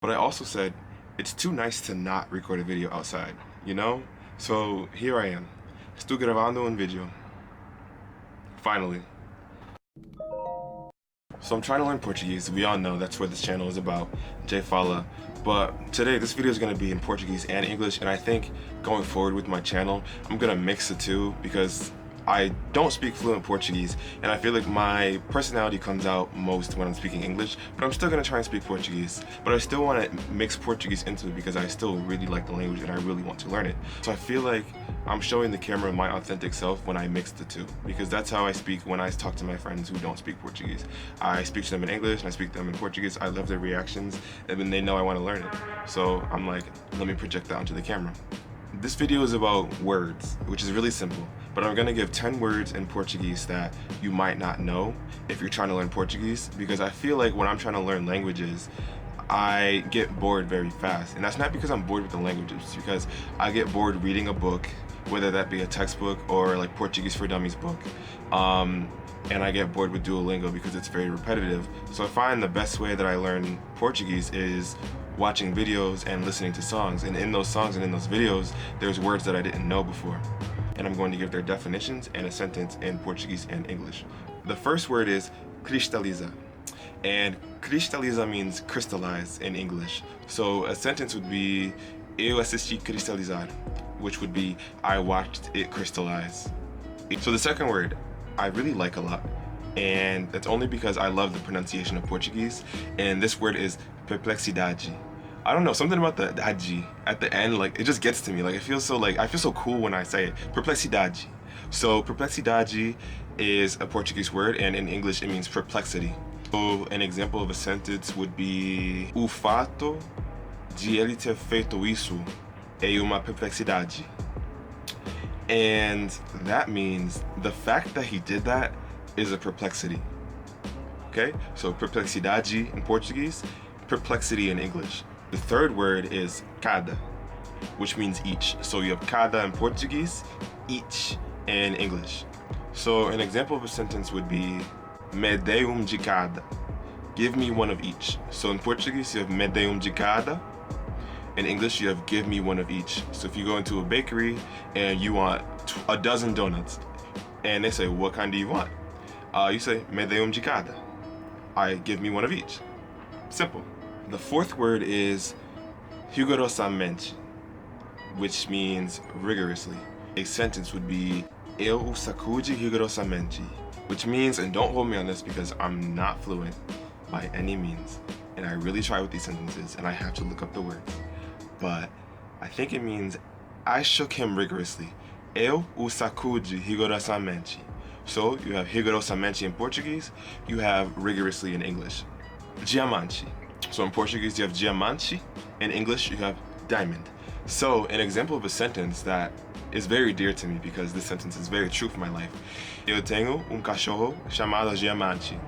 But I also said, it's too nice to not record a video outside, you know? So here I am. Estou gravando un video. Finally. So I'm trying to learn Portuguese. We all know that's what this channel is about, J Fala. But today, this video is going to be in Portuguese and English, and I think going forward with my channel, I'm going to mix the two because I don't speak fluent Portuguese, and I feel like my personality comes out most when I'm speaking English, but I'm still going to try and speak Portuguese. But I still want to mix Portuguese into it because I still really like the language and I really want to learn it. So I feel like I'm showing the camera my authentic self when I mix the two, because that's how I speak when I talk to my friends who don't speak Portuguese. I speak to them in English and I speak to them in Portuguese. I love their reactions, and then they know I want to learn it. So I'm like, let me project that onto the camera. This video is about words, which is really simple, but I'm gonna give 10 words in Portuguese that you might not know if you're trying to learn Portuguese, because I feel like when I'm trying to learn languages, I get bored very fast. And that's not because I'm bored with the languages, it's because I get bored reading a book, whether that be a textbook or like Portuguese for Dummies book. And I get bored with Duolingo because it's very repetitive. So I find the best way that I learn Portuguese is watching videos and listening to songs. And in those songs and in those videos, there's words that I didn't know before. And I'm going to give their definitions and a sentence in Portuguese and English. The first word is cristaliza. And cristaliza means crystallize in English. So a sentence would be eu assisti cristalizar, which would be I watched it crystallize. So the second word I really like a lot, and that's only because I love the pronunciation of Portuguese, and this word is perplexidade. I don't know, something about the dade at the end, like it just gets to me. Like I feel so cool when I say it. Perplexidade. So perplexidade is a Portuguese word, and in English it means perplexity. So an example of a sentence would be o fato de ele ter feito isso é uma perplexidade. And that means the fact that he did that is a perplexity. Okay, so perplexidade in Portuguese, perplexity in English. The third word is cada, which means each. So you have cada in Portuguese, each in English. So an example of a sentence would be me dê de cada. Give me one of each. So in Portuguese you have me dê de cada. In English, you have give me one of each. So if you go into a bakery and you want a dozen donuts, and they say, what kind do you want? You say, me dê de cada. I give me one of each. Simple. The fourth word is rigorosamente, which means rigorously. A sentence would be, eu o sacude rigorosamente, which means, and don't hold me on this because I'm not fluent by any means, and I really try with these sentences, and I have to look up the words. But I think it means I shook him rigorously. Eu o sacude rigorosamente. So you have rigorosamente in Portuguese, you have rigorously in English. Diamante. So in Portuguese you have diamante, in English you have diamond. So an example of a sentence that is very dear to me because this sentence is very true for my life. Eu tenho cachorro chamado Diamante.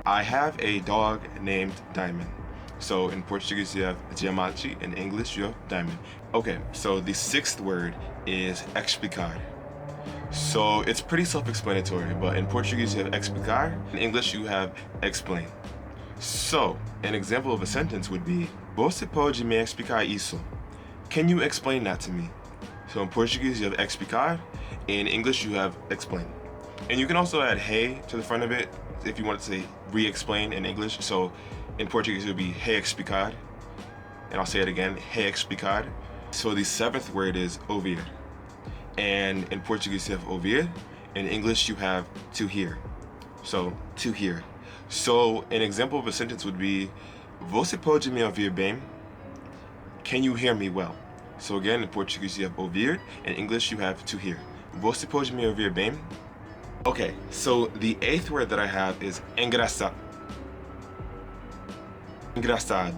I have a dog named Diamond. So in Portuguese you have diamante, in English you have diamond. Okay, so the sixth word is explicar. So it's pretty self-explanatory, but in Portuguese you have explicar, in English you have explain. So an example of a sentence would be, você pode me explicar isso? Can you explain that to me? So in Portuguese you have explicar, in English you have explain. And you can also add hey to the front of it if you want to say re-explain in English. So in Portuguese it would be hey explicar, and I'll say it again, hey explicar. So the seventh word is ouvir, and in Portuguese you have ouvir, in English you have to hear. So to hear. So an example of a sentence would be, você pode me ouvir bem? Can you hear me well? So again, in Portuguese you have ouvir, in English you have to hear. Você pode me ouvir bem? Okay, so the eighth word that I have is engraçado. Engraçado.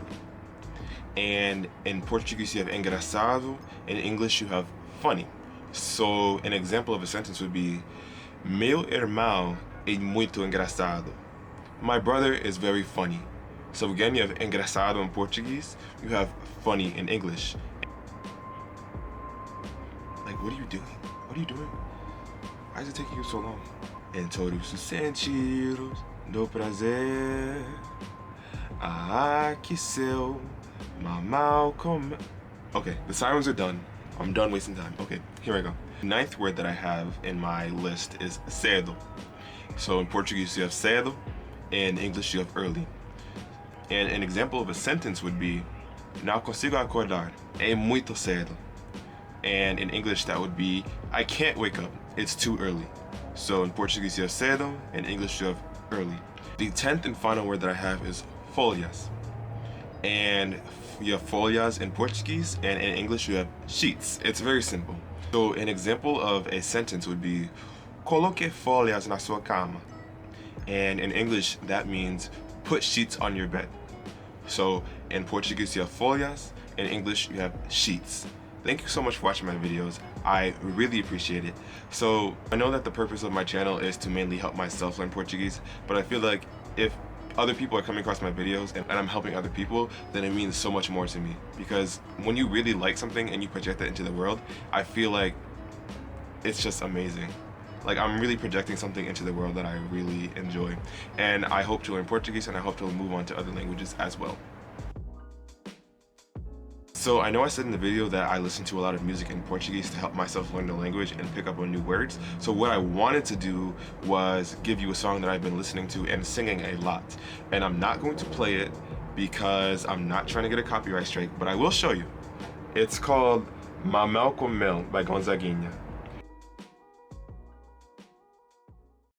And in Portuguese you have engraçado, in English you have funny. So an example of a sentence would be, meu irmão é muito engraçado. My brother is very funny. So again, you have engraçado in Portuguese, you have funny in English. Like, what are you doing? What are you doing? Why is it taking you so long? Em todos os sentidos do prazer, aqueceu Mamau come. Okay, the sirens are done. I'm done wasting time. Okay, here I go. The ninth word that I have in my list is cedo. So in Portuguese you have cedo, in English you have early. And an example of a sentence would be, não consigo acordar, é muito cedo. And in English that would be, I can't wake up, it's too early. So in Portuguese you have cedo, in English you have early. The 10th and final word that I have is folhas. And you have folhas in Portuguese, and in English you have sheets. It's very simple. So an example of a sentence would be, coloque folhas na sua cama. And in English that means, put sheets on your bed. So in Portuguese you have folhas, in English you have sheets. Thank you so much for watching my videos. I really appreciate it. So I know that the purpose of my channel is to mainly help myself learn Portuguese, but I feel like if other people are coming across my videos and I'm helping other people, then it means so much more to me. Because when you really like something and you project that into the world, I feel like it's just amazing. Like I'm really projecting something into the world that I really enjoy. And I hope to learn Portuguese, and I hope to move on to other languages as well. So I know I said in the video that I listen to a lot of music in Portuguese to help myself learn the language and pick up on new words. So what I wanted to do was give you a song that I've been listening to and singing a lot. And I'm not going to play it because I'm not trying to get a copyright strike, but I will show you. It's called Mamel com Mel by Gonzaguinha.